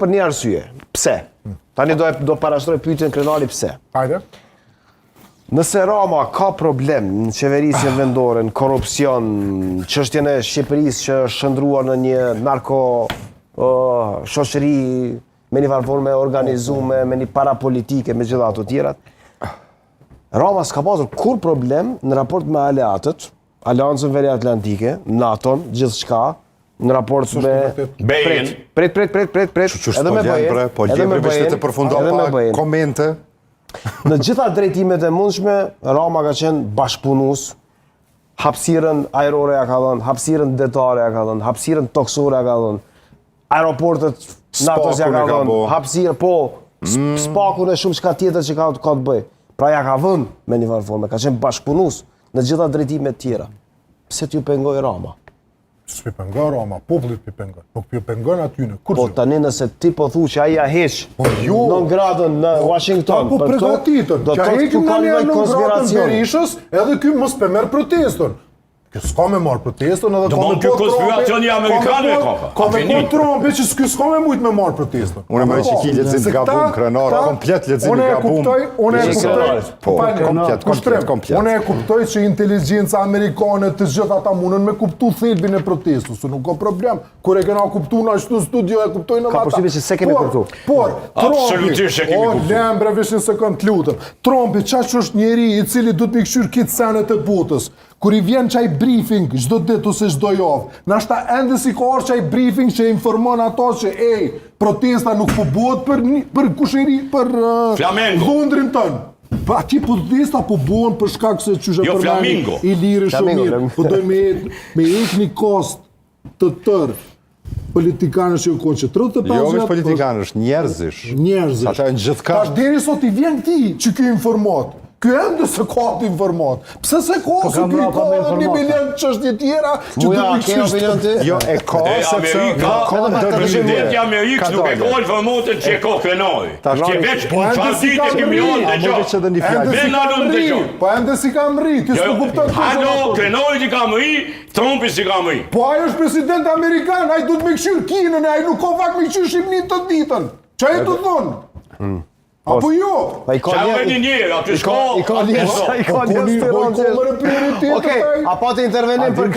për një arsye. Pse? Tani do parashtroj pyetjen krenari pse. Hajde. Nëse Rama ka problem në qeverisjen vendore, në korrupsion, çështjen e Shqipërisë që është shndruar në një narko shoqëri me një forme organizuar, me një parapolitike, me gjitha ato tjerat, Rama s'ka pasur kur problem në raport me aleatët, Aleancën Veriatlantike, NATO-n, gjithçka, në raport me Bejën. Pret. Edhe me Bejën. Po libri të përfundon pa komente. Në gjitha drejtimet e mundshme, Rama ka qenë bashkëpunues, hapësirën ajrore ja ka dhënë, hapësirën detare ja ka dhënë, hapësirën toksore ja ka dhënë, aeroportet NATO-s ja ka dhënë, hapësirë, po, spakun e shumë çka tjetër që ka të bëj. Pra ja ka vënë me një forme, ka qenë bashkëpunues në gjitha drejtimet tjera. Pse t'ju pengoj Rama? S'pi pengon Rama, popullit pi pengon. Nuk pi pengon aty në kur. Po tani nëse ti po thu që ai ja heq në gradën në Washington, po përgatitën. Do të thotë ku ka një konspiracion. Berishës, edhe ky mos pe merr protestën. Kjo s'ka me marr protestën edhe ka me po konspiracioni amerikanë ka. Ka me po Trumpi që s'ky s'ka me mujt me marr protestën. Unë më që ki lexim gabum krenar, komplet lexim gabum. Unë e kuptoj. Po, komplet. Unë e kuptoj që inteligjenca amerikane të gjithë ata mundën me kuptu thelbin e protestës, nuk ka problem. Kur e kena kuptu në ashtu studio e kuptojnë edhe ata. Ka përshtypjen që se kemi kuptu. Por, absolutisht e kemi kuptu. Lembre vesh një sekond, lutem. Trumpi çaq është njeri i cili do të mikshyr këtë senet e botës. Kur i vjen çaj briefing çdo ditë ose çdo javë, nashta ende si ka orë çaj briefing që informon ato që protesta nuk po bëhet për kushëri, për dhundrin ton. Pa ti protesta po bëhen për shkak se çuçi për Flamingo. I lirë shumë mirë. Po doj me një kost të tërë. Politikanësh që kanë 35 vjet. Jo, vetë politikanësh, njerëzish. Ata janë gjithka. Tash deri sot i vjen këtij që ky informat. Ky ende se ka të informat. Pse se ka se ky ka 1 milion çështje tjera që do të kishte. Jo, e ka sepse presidenti Amerikës nuk e ka informatë që ka krenoi. Që veç tranziti kemion dëgjoj. Po ende si ka mri, ti s'u kupton. Alo, krenoi që ka mri, Trumpi si ka mri. Po ai është president amerikan, ai duhet me kshir Kinën, ai nuk ka vakt me kshir Shqipërinë të ditën. Çfarë do thonë? Apo jo? Qa veni njërë, aty shko? I ka njërë, Okej, a pa të intervenim për